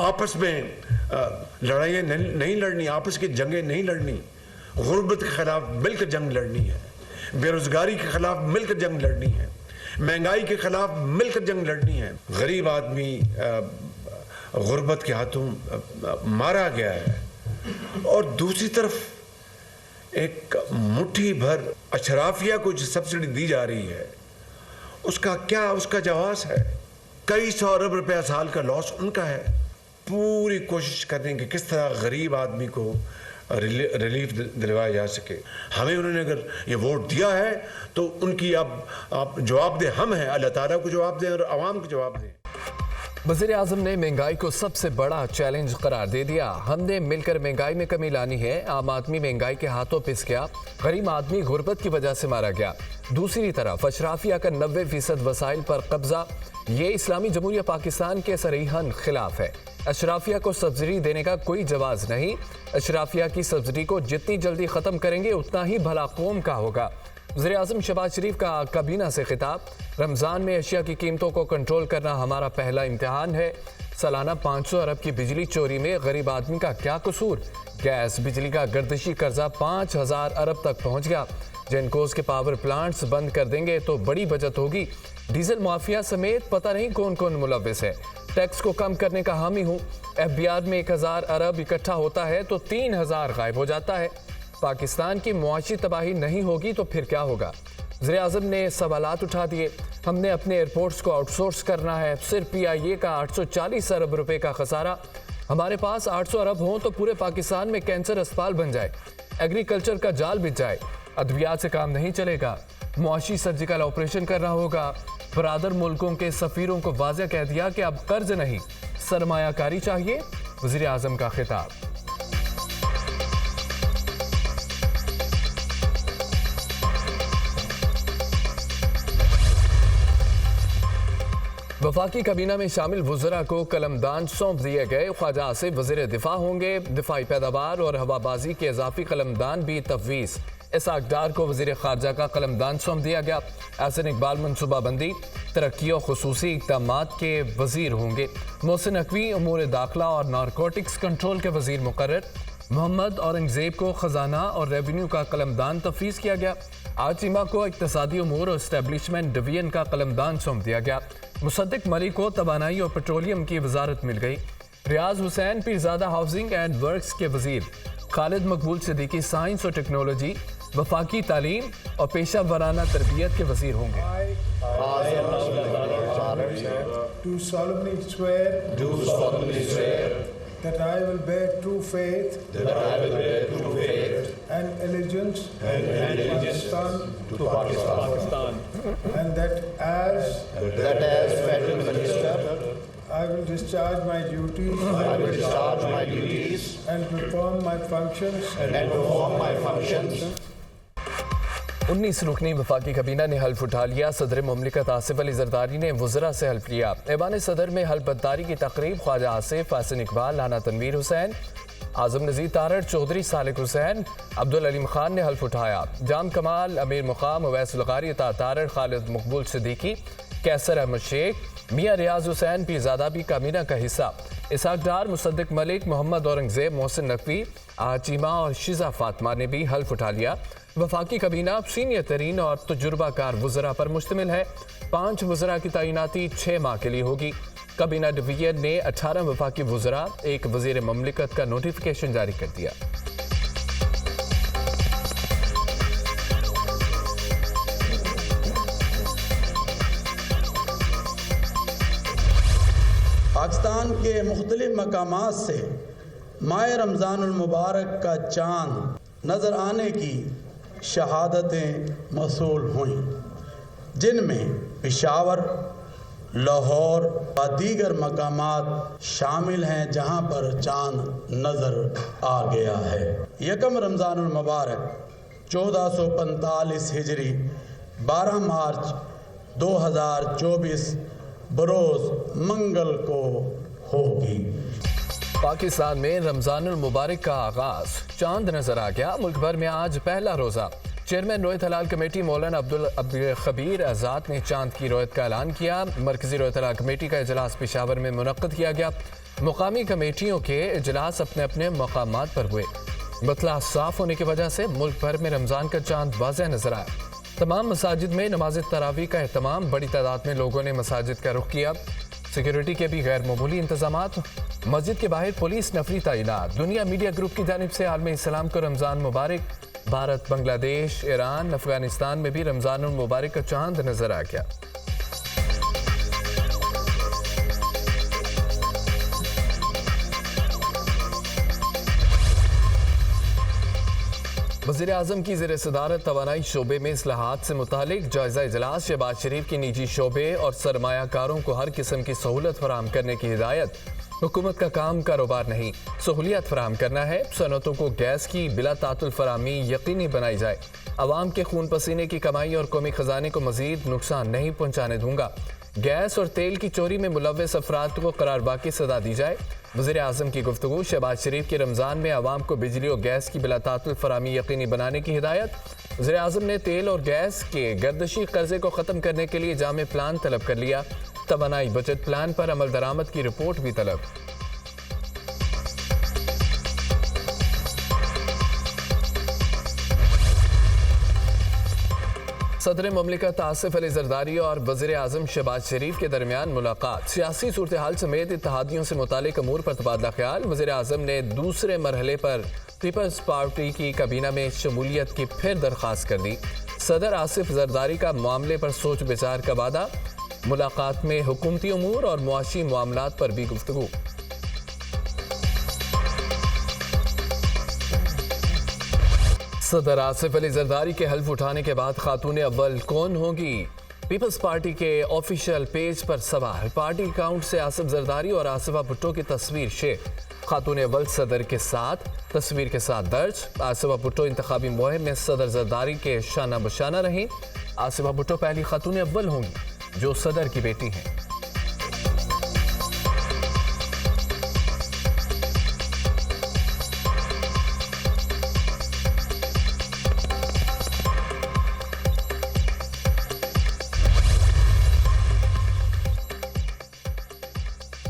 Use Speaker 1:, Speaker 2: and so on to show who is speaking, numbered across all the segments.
Speaker 1: आपस में लड़ाइयाँ नहीं लड़नी, आपस की जंगें नहीं लड़नी, गुर्बत के खिलाफ मिलकर जंग लड़नी है, बेरोजगारी के खिलाफ मिलकर जंग लड़नी है, महंगाई के खिलाफ मिलकर जंग लड़नी है। गरीब आदमी गुर्बत के हाथों मारा गया है और दूसरी तरफ एक मुट्ठी भर अशराफिया को जो सब्सिडी दी जा रही है उसका जवाब है कई सौ अरब रुपया साल का लॉस उनका है। पूरी कोशिश करने की किस तरह गरीब आदमी को रिलीफ दिलवाया जा सके। हमें उन्होंने अगर ये वोट दिया है तो उनकी आप जवाब दें, हम हैं, अल्लाह ताला को जवाब दें और आवाम को जवाब दें।
Speaker 2: वज़ीर आज़म ने महंगाई को सबसे बड़ा चैलेंज करार दे दिया। हमने मिलकर महंगाई में कमी लानी है। आम आदमी महंगाई के हाथों पिस गया, गरीब आदमी गुर्बत की वजह से मारा गया। दूसरी तरफ अशराफिया का 90% वसाइल पर कब्जा, ये इस्लामी जमहूरिया पाकिस्तान के सरीहन खिलाफ है। अशराफिया को सब्सिडी देने का कोई जवाज नहीं। अशराफिया की सब्सिडी को जितनी जल्दी ख़त्म करेंगे उतना ही भला कौम का होगा। वज़ीर आज़म शहबाज शरीफ का काबीना से खिताब। रमज़ान में अशिया की कीमतों को कंट्रोल करना हमारा पहला इम्तिहान है। सालाना 500 अरब की बिजली चोरी में गरीब आदमी का क्या कसूर। गैस बिजली का गर्दिशी कर्जा 5000 अरब तक पहुँच गया। जेनकोस के पावर प्लांट्स बंद कर देंगे तो बड़ी बचत होगी। डीजल माफिया समेत पता नहीं कौन कौन मुलव्विस है। टैक्स को कम करने का हामी हूँ। FBI में 1000 अरब इकट्ठा होता है तो 3000 गायब हो जाता है। पाकिस्तान की मुआशी तबाही नहीं होगी तो फिर क्या होगा। वज़ीर आज़म ने सवालात उठा दिए। हमने अपने एयरपोर्ट्स को आउटसोर्स करना है। सिर्फ PIA का 840 अरब रुपए का खसारा। हमारे पास 800 अरब हों तो पूरे पाकिस्तान में कैंसर अस्पताल बन जाए, एग्रीकल्चर का जाल बिछ जाए। अद्वियात से काम नहीं चलेगा, मुआशी सर्जिकल ऑपरेशन करना होगा। बरादर मुल्कों के सफीरों को वाज़ेह कह दिया कि अब कर्ज नहीं सरमायाकारी चाहिए। वज़ीर आज़म का खिताब। वफाकी काबीना में शामिल वज़रा को कलमदान सौंप दिए गए। ख्वाजा आसिफ वज़ीर दिफा होंगे। दिफाई पैदावार और हवाबाजी के इजाफी कलमदान भी तफवीज़। इसाक डार को वज़ीर खारजा का कलमदान सौंप दिया गया। एहसन इकबाल मनसूबाबंदी तरक्की और खुसूसी इक़दामात के वज़ीर होंगे। मोहसिन नकवी उमूर दाखिला और नारकोटिक्स कंट्रोल के वज़ीर मुकर्रर। मोहम्मद औरंगज़ेब को ख़जाना और रेवेन्यू का कलमदान तफवीज़ किया गया। आतिमा को इक़्तिसादी उमूर और इस्टेब्लिशमेंट डिवीजन का कलमदान सौंप दिया गया। मुसद्दिक मलिक को तवानाई और पेट्रोलियम की वजारत मिल गई। Riyaz Hussain Pirzada housing and works के वज़ीर। खालिद मकबूल सिद्दीकी साइंस और टेक्नोलॉजी, वफाकी तालीम और पेशा वराना तरबियत के वज़ीर होंगे।
Speaker 3: That I will bear true faith and allegiance to Pakistan, and that as Federal Minister I will discharge my duties and perform my functions
Speaker 2: 19 रुकनी वफाकी काबीना ने हल्फ उठा लिया। सदर मुमलिकत आसिफ अली जरदारी ने वज़रा से हल्फ लिया। ऐवान सदर में हल्फ बर्दारी की तकरीब ख्वाजा आसिफ, एहसन इकबाल, राना तनवीर हुसैन, आज़म नज़ीर तारड़, चौधरी सालिक हुसैन, अब्दुल अलीम खान ने हल्फ उठाया। जाम कमाल, अमीर मुकाम, अवैस लगारी, तारड़, खालिद मकबूल सिद्दीकी, कैसर अहमद शेख, मियाँ रियाज हुसैन पीरज़ादा भी काबीना का हिस्सा। इसाक डार, मुसद्दिक मलिक, मोहम्मद औरंगज़ेब, मोहसिन नकवी, आचिमा और शिजा फातिमा ने भी हल्फ उठा लिया। वफाकी काबीना सीनियर तरीन और तजुर्बाकार वज़रा पर मुश्तमिल है। 5 वज़रा की तैनाती 6 माह के लिए होगी। काबीना डिवीजन ने 18 वफाकी वज़रा, 1 वज़ीर मुमलिकत का नोटिफिकेशन जारी कर दिया।
Speaker 4: पाकिस्तान के मुख्तलिफ मकामात से माह रमज़ानुल मुबारक का चाँद नज़र आने की शहादतें मौसूल हुईं, जिनमें पेशावर, लाहौर व दीगर मकामात शामिल हैं जहां पर चाँद नज़र आ गया है। यकम रमज़ानुल मुबारक 1445 हिजरी 12 मार्च 2024 बरोज़ मंगल को होगी।
Speaker 2: पाकिस्तान में रमज़ानुल मुबारक का आगाज़, चांद नजर आ गया। मुल्क भर में आज पहला रोज़ा। चेयरमैन रोयत हलाल कमेटी मौलाना अब्दुल खबीर आज़ाद ने चांद की रोयत का ऐलान किया। मरकजी रोयत हलाल कमेटी का इजलास पेशावर में मुनक्कद किया गया। मुकामी कमेटियों के इजलास अपने अपने मकामात पर हुए। मतला साफ होने की वजह से मुल्क भर में रमजान का चांद वाज़ेह नजर आया। तमाम मसाजिद में नमाज तरावी का एहतमाम, बड़ी तादाद में लोगों ने मसाजिद का रुख किया। सिक्योरिटी के भी गैर मामूली इंतजामात, मस्जिद के बाहर पुलिस नफरी तैनात। दुनिया मीडिया ग्रुप की जानिब से आलम इस्लाम को रमजान मुबारक। भारत, बांग्लादेश, ईरान, अफगानिस्तान में भी रमजान मुबारक का चांद नजर आ गया। वज़ीर आज़म की ज़ेर सदारत तवानाई शोबे में इस्लाहात से मुतालिक जायजा इजलास। शहबाज शरीफ की निजी शोबे और सरमायाकारों को हर किस्म की सहूलत फराहम करने की हिदायत। हुकूमत का काम कारोबार नहीं, सहूलियत फराहम करना है। सनतों को गैस की बिला तातुल फराहमी यकीनी बनाई जाए। अवाम के खून पसीने की कमाई और कौमी खजाने को मजीद नुकसान नहीं पहुँचाने दूंगा। गैस और तेल की चोरी में मुलव्वस अफराद को करारवा की सजा दी जाए। वज़ीर आज़म की गुफ्तगू। शहबाज शरीफ के रमज़ान में आवाम को बिजली और गैस की बिला तातुल फराहमी यकीनी बनाने की हिदायत। वज़ीर आज़म ने तेल और गैस के गर्दशी कर्जे को ख़त्म करने के लिए जामे प्लान तलब कर लिया। तवानाई बजट प्लान पर अमल दरामद की रिपोर्ट भी तलब। सदर ममलिकत आसिफ अली जरदारी और वज़ीर आज़म शहबाज शरीफ के दरमियान मुलाकात। सियासी सूरत हाल समेत इत्तेहादियों से मुतालिक अमूर पर तबादला ख्याल। वज़ीर आज़म ने दूसरे मरहले पर पीपल्स पार्टी की काबीना में शमूलियत की फिर दरख्वास्त कर दी। सदर आसिफ जरदारी का मामले पर सोच विचार का वादा। मुलाकात में हुकूमती अमूर और मुआशी मामलात पर भी गुफ्तगू। सदर आसिफ अली जरदारी के हल्फ उठाने के बाद खातून अव्वल कौन होगी? पीपल्स पार्टी के ऑफिशियल पेज पर सवाल। पार्टी अकाउंट से आसिफ जरदारी और आसिफा भुट्टो की तस्वीर शेयर। खातून अव्वल सदर के साथ तस्वीर के साथ दर्ज। आसिफा भुट्टो इंतखाबी मुहिम में सदर जरदारी के शाना बशाना रहीं। आसिफा भुट्टो पहली खातून अव्वल होंगी जो सदर की बेटी हैं।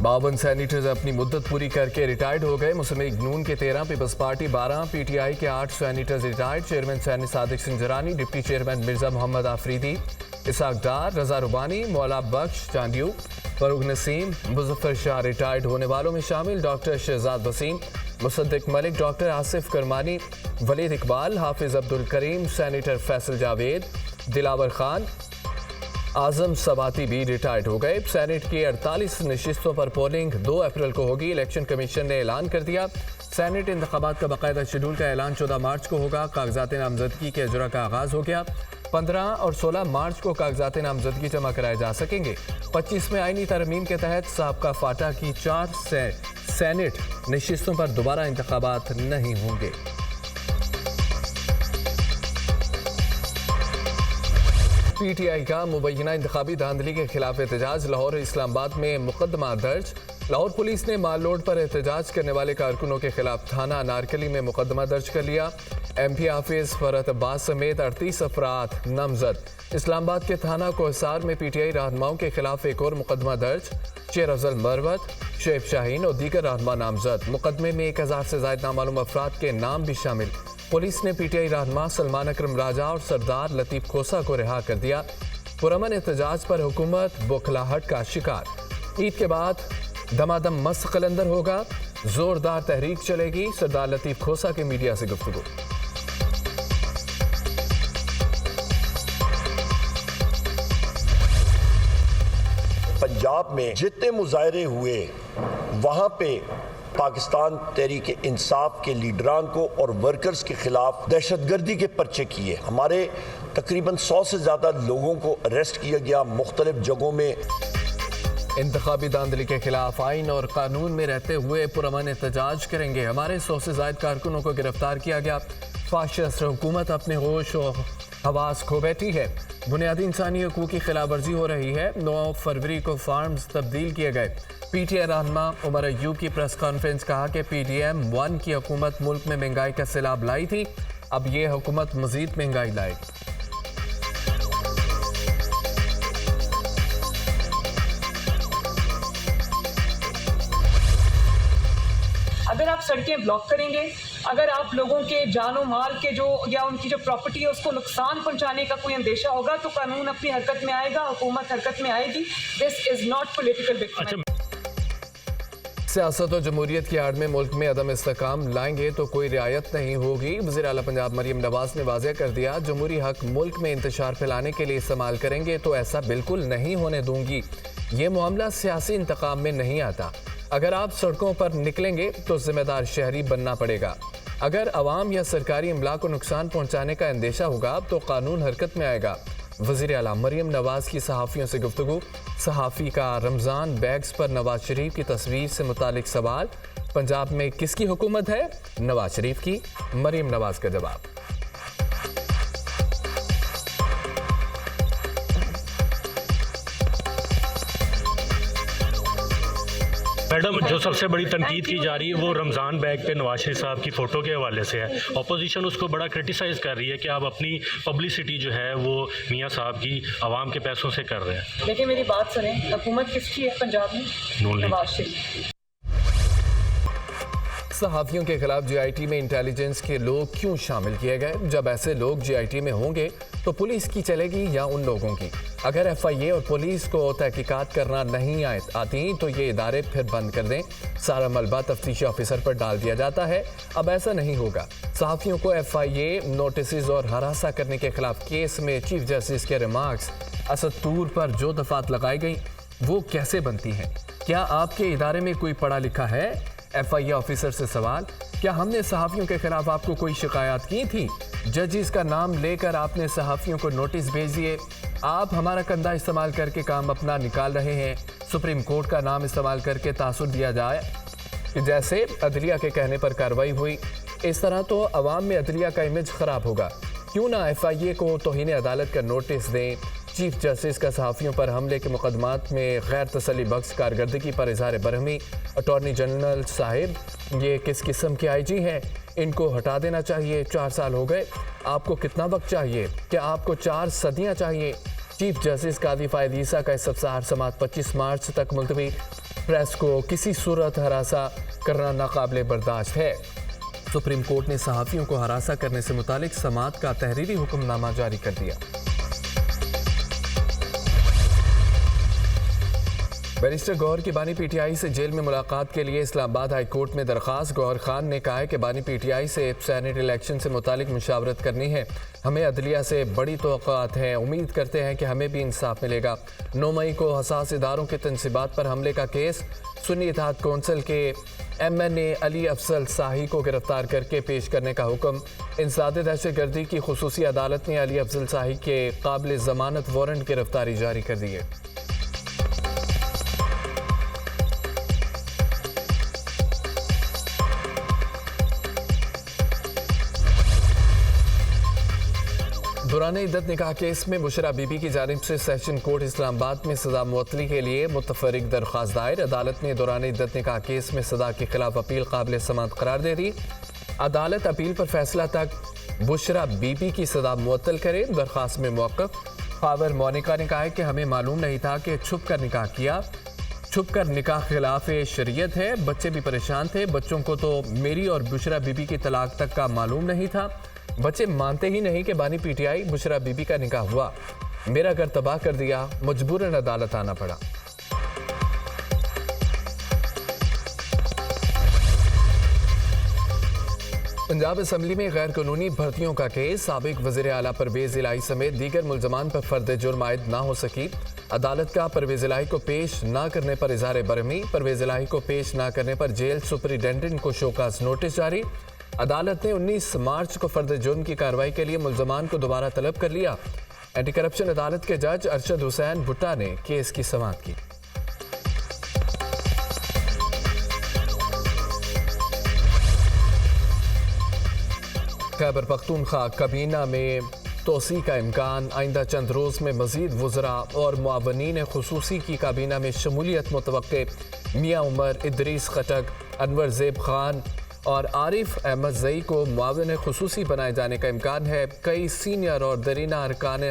Speaker 2: बावन सैनिटर्स अपनी मुद्दत पूरी करके रिटायर्ड हो गए। मुस्लिम लीग नून के 13, पीपल्स पार्टी 12, पीटीआई के 8 सैनिटर्स retired. Chairman senate Sadiq Sanjrani, deputy chairman Mirza Mohammad Afridi, Ishaq Dar, Raza Rabbani, Maula Bakhsh Chandio, Farooq Naseem, Muzaffar Shah. Retired होने वालों में शामिल doctor Shahzad Waseem, Musadiq Malik, doctor Asif Kirmani, Waleed Iqbal, Hafiz Abdul Karim, senator Faisal Javed, Dilawar Khan, Azam Swati भी रिटायर्ड हो गए। सेनेट की 48 नशिस्तों पर पोलिंग 2 अप्रैल को होगी। इलेक्शन कमीशन ने ऐलान कर दिया। सेनेट इंतखाबात का बाकायदा शेड्यूल का ऐलान 14 मार्च को होगा। कागजात नामजदगी के अजरा का आगाज हो गया। 15 और 16 मार्च को कागजात नामजदगी जमा कराए जा सकेंगे। 25वें आईनी तरमीम के तहत साबका फाटा की 4 सेनेट नशिस्तों पर दोबारा इंतखाबात नहीं होंगे। पीटीआई का मुबैना इंतखाबी धांधली के खिलाफ एहतजाज। लाहौर इस्लामाबाद में मुकदमा दर्ज। लाहौर पुलिस ने माल लोड पर एहतजाज करने वाले कारकुनों के खिलाफ थाना अनारकली में मुकदमा दर्ज कर लिया। एमपी हाफिज फरहत अब्बास समेत 38 अफराद नामजद। इस्लामाबाद के थाना कोहसार में पीटीआई रहनुमाओं के खिलाफ एक और मुकदमा दर्ज। शेर अफजल मरवत, शेब शाहीन और दीगर रहनुमा नामजद। मुकदमे में 1000 से ज्यादा नामालूम अफराद के नाम भी शामिल। पुलिस ने पीटीआई रहनुमा सलमान अकरम राजा और सरदार लतीफ खोसा को रिहा कर दिया। पुरअमन एहतजाज पर हुकूमत बौखलाहट का शिकार। ईद के बाद दमादम मस्त कलंदर होगा, जोरदार तहरीक चलेगी। सरदार लतीफ खोसा की मीडिया से गुफ्तगू।
Speaker 5: पंजाब में जितने मुजाहरे हुए वहाँ पे पाकिस्तान तहरीक इंसाफ के लीडरान को और वर्कर्स के खिलाफ दहशतगर्दी के पर्चे किए। हमारे तकरीबन 100 से ज़्यादा लोगों को अरेस्ट किया गया मुख्तलिफ जगहों में।
Speaker 2: इंतखाबी धांधली के खिलाफ आइन और कानून में रहते हुए पुरअमन एहतजाज करेंगे। हमारे 100 से ज्यादा कारकुनों को गिरफ्तार किया गया। फाशिस्ट हुकूमत अपने होश और हवास खो बैठी है। बुनियादी इंसानी हकूक़ की खिलाफ वर्जी हो रही है। 9 फरवरी को फार्म्स तब्दील किए गए। पीटीआई रहनुमा उमर अय्यूब की प्रेस कॉन्फ्रेंस कहा कि PDM-1 की हुकूमत मुल्क में महंगाई का सैलाब लाई थी, अब ये हुकूमत मजीद महंगाई लाएगी।
Speaker 6: अगर आप सड़कें ब्लॉक करेंगे, अगर आप लोगों के जानो माल के जो या उनकी जो प्रॉपर्टी है उसको नुकसान पहुंचाने का कोई अंदेशा होगा तो कानून अपनी हरकत में आएगा, हुकूमत हरकत में आएगी। This is not political victim.
Speaker 2: सियासत और जमहूरियत की आड़ में मुल्क में अदम इस्तेकाम लाएंगे तो कोई रियायत नहीं होगी। वज़ीर आला पंजाब मरियम नवाज ने वाज़ेह कर दिया, जमहूरी हक मुल्क में इंतशार फैलाने के लिए इस्तेमाल करेंगे तो ऐसा बिल्कुल नहीं होने दूंगी। ये मामला सियासी इंतकाम में नहीं आता। अगर आप सड़कों पर निकलेंगे तो जिम्मेदार शहरी बनना पड़ेगा। अगर अवाम या सरकारी इमला को नुकसान पहुँचाने का अंदेशा होगा तो कानून हरकत में आएगा। वज़ीर आला मरियम नवाज की सहाफ़ियों से गुफ्तगू। सहाफ़ी का रमज़ान बैग्स पर नवाज शरीफ की तस्वीर से मुतालिक सवाल, पंजाब में किसकी हुकूमत है? नवाज शरीफ की। मरियम नवाज का जवाब।
Speaker 7: मैडम, जो सबसे बड़ी तनकीद की जा रही है वो रमज़ान बैग पे नवाज शरीफ साहब की फ़ोटो के हवाले से है। अपोजिशन उसको बड़ा क्रिटिसाइज़ कर रही है कि आप अपनी पब्लिसिटी जो है वो मियाँ साहब की आवाम के पैसों से कर रहे हैं।
Speaker 6: देखिए मेरी बात सुने, हुकूमत किसकी है पंजाब में? नवाज शरीफ।
Speaker 2: सहाफ़ियों के खिलाफ जीआईटी में इंटेलिजेंस के लोग क्यों शामिल किए गए? जब ऐसे लोग जीआईटी में होंगे तो पुलिस की चलेगी या उन लोगों की? अगर एफआईए और पुलिस को तहकीकात करना नहीं आती तो ये इदारे फिर बंद कर दें। सारा मलबा तफ्तीशी ऑफिसर पर डाल दिया जाता है। अब ऐसा नहीं होगा। सहाफ़ियों को एफआईए नोटिस और हरासा करने के खिलाफ केस में चीफ जस्टिस के रिमार्क्स असद तूर पर जो दफात लगाई गई वो कैसे बनती हैं? क्या आपके इदारे में कोई पढ़ा लिखा है? एफआईए ऑफिसर से सवाल, क्या हमने सहाफ़ियों के खिलाफ आपको कोई शिकायत की थी? जजिस का नाम लेकर आपने सहाफ़ियों को नोटिस भेज दिए। आप हमारा कंधा इस्तेमाल करके काम अपना निकाल रहे हैं। सुप्रीम कोर्ट का नाम इस्तेमाल करके तासुर दिया जाए कि जैसे अदलिया के कहने पर कार्रवाई हुई। इस तरह तो अवाम में अदलिया का इमेज ख़राब होगा। क्यों ना एफआईए को तौहीन अदालत का नोटिस दें। चीफ जस्टिस का सहाफ़ियों पर हमले के मुकदमात में गैर तसल्ली बख्श कारकर्दगी पर इज़हार बरहमी। अटॉर्नी जनरल साहिब, ये किस किस्म के आईजी हैं? इनको हटा देना चाहिए। 4 साल हो गए। आपको कितना वक्त चाहिए? क्या आपको 4 सदियां चाहिए? चीफ जस्टिस कादी फायद ईसा का इस्तफसार समात 25 मार्च तक मुलतवी। प्रेस को किसी सूरत हरासा करना नाकाबिले बर्दाश्त है। सुप्रीम कोर्ट ने सहाफ़ियों को हरासा करने से मुतालिक समात का तहरीरी हुक्मनामा जारी कर दिया। बैरिस्टर गौहर की बानी पीटीआई से जेल में मुलाकात के लिए इस्लामाबाद हाई कोर्ट में दरख्वास्त। गौहर खान ने कहा है कि बानी पीटीआई से सेनेट इलेक्शन से मुतालिक मुशावरत करनी है। हमें अदलिया से बड़ी तवक्कुआत हैं। उम्मीद करते हैं कि हमें भी इंसाफ मिलेगा। 9 मई को हसास इदारों के तनसीबात पर हमले का केस। सुन्नी इत्तेहाद कौंसिल के MNA अली अफजल शाही को गिरफ्तार करके पेश करने का हुक्म। इंसदाद दहशतगर्दी की खुसूसी अदालत ने अली अफजल शाही के काबिल ज़मानत वारंट गिरफ्तारी जारी कर दी है। दौराने इद्दत निकाह केस में बुशरा बीबी की जानिब से सेशन कोर्ट इस्लामाबाद में सजा मुअत्तली के लिए मुतफरिक दरख्वास्त दायर। अदालत ने दौराने इद्दत निकाह केस में सजा के खिलाफ अपील काबिल समाअत करार दे दी। अदालत अपील पर फैसला तक बुशरा बीबी की सजा मुअत्तल करे। दरख्वास्त में मौक़िफ़ फावर मोनिका ने कहा है कि हमें मालूम नहीं था कि छुप कर निकाह किया। छुप कर निकाह खिलाफ शरीयत है। बच्चे भी परेशान थे। बच्चों को तो मेरी और बुशरा बीबी की तलाक तक का मालूम नहीं था। बच्चे मानते ही नहीं कि बानी पीटीआई बुशरा बीबी का निकाह हुआ। मेरा घर तबाह कर दिया। मजबूरन अदालत आना पड़ा। पंजाब असम्बली में गैर कानूनी भर्तियों का केस। साबिक वज़ीर आला परवेज़ इलाही समेत दीगर मुलजमान पर फर्द जुर्म आयद ना हो सकी। अदालत का परवेज़ इलाही को पेश ना करने पर इज़हार बरहमी। परवेज़ इलाही को पेश ना करने पर जेल सुपरिटेंडेंट को शोकाज नोटिस जारी। अदालत ने 19 मार्च को फर्द जुर्म की कार्रवाई के लिए मुलजमान को दोबारा तलब कर लिया। एंटी करप्शन अदालत के जज अरशद हुसैन भुट्टा ने केस की समाअत की। खैबर पख्तूनख्वा काबीना में तोसी का इम्कान। आइंदा चंद रोज़ में मजीद वज़रा और मुआवनीन खुसूसी की काबीना में शमूलियत मुतवक्के। मियाँ उमर, इदरीस खटक, अनवर ज़ेब खान और आरिफ अहमद ज़ई को मुआवन खुसूसी बनाए जाने का इम्कान है। कई सीनियर और दरीना अरकान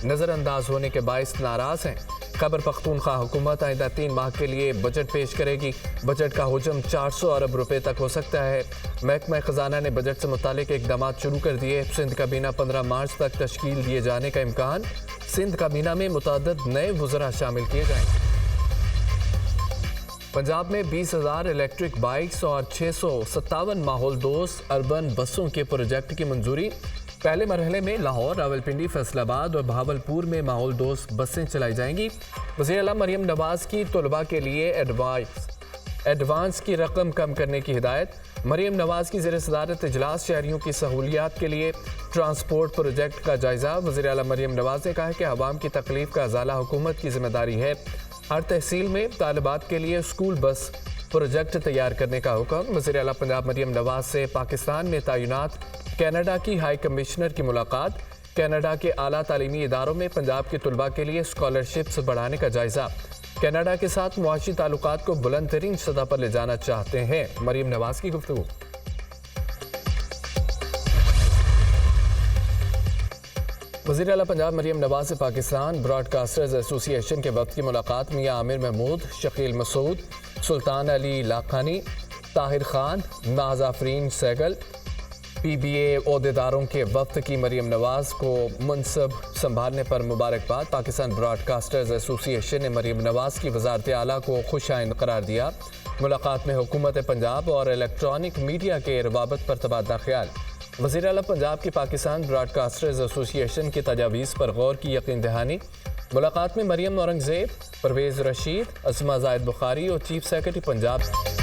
Speaker 2: नज़रअंदाज होने के बायस नाराज़ हैं। खैबर पख्तूनख्वा हुकूमत आइंदा 3 माह के लिए बजट पेश करेगी। बजट का हजम 400 अरब रुपए तक हो सकता है। महकमा खजाना ने बजट से मुतालिक इकदाम शुरू कर दिए। सिंध काबीना 15 मार्च तक तश्कील दिए जाने का इम्कान। सिंध काबीना में मुतअद्दिद नए वज़रा शामिल किए जाएंगे। पंजाब में 20,000 इलेक्ट्रिक बाइक्स और 657 माहौल दोस्त अर्बन बसों के प्रोजेक्ट की मंजूरी। पहले मरहले में लाहौर, रावलपिंडी, फैसलाबाद और बहावलपुर में माहौल दोस्त बसें चलाई जाएंगी। वज़ीर आला मरियम नवाज की तलबा के लिए एडवांस की रकम कम करने की हिदायत। मरियम नवाज की ज़ेर सदारत इजलास शहरियों की सहूलियात के लिए ट्रांसपोर्ट प्रोजेक्ट का जायजा। वज़ीर आला मरियम नवाज ने कहा है कि अवाम की तकलीफ का अज़ाला हुकूमत की जिम्मेदारी है। हर तहसील में तालिबात के लिए स्कूल बस प्रोजेक्ट तैयार करने का हुक्म। वज़ीर आला पंजाब मरियम नवाज से पाकिस्तान में तैनात कनाडा की हाई कमिश्नर की मुलाकात। कनाडा के आला तालीमी इदारों में पंजाब के तलबा के लिए स्कॉलरशिप्स बढ़ाने का जायजा। कनाडा के साथ मुआशी ताल्लुकात को बुलंद तरीन सतह पर ले जाना चाहते हैं। मरियम नवाज की गुफ्तगू। वज़ीर आला पंजाब मरियम नवाज से पाकिस्तान ब्रॉडकास्टर्स एसोसिएशन के वक्त की मुलाकात। मियां आमिर महमूद, शकील मसूद, सुल्तान अली लाखानी, ताहिर खान, नाज आफरीन सैगल PBA ओहदेदारों के वक्त की मरियम नवाज को मनसब संभालने पर मुबारकबाद। पाकिस्तान ब्रॉडकास्टर्स एसोसिएशन ने मरियम नवाज की वज़ारत आला को खुशाइन करार दिया। मुलाकात में हुकूमत पंजाब और इलेक्ट्रॉनिक मीडिया के रवाबत पर तबादला ख्याल। वज़ीर आला पंजाब की पाकिस्तान ब्रॉडकास्टर्स एसोसिएशन की तजावीज़ पर गौर की यकीन दहानी। मुलाकात में मरियम औरंगज़ेब, परवेज़ रशीद, अस्मा ज़ाहिद बुखारी और चीफ सेक्रेटरी पंजाब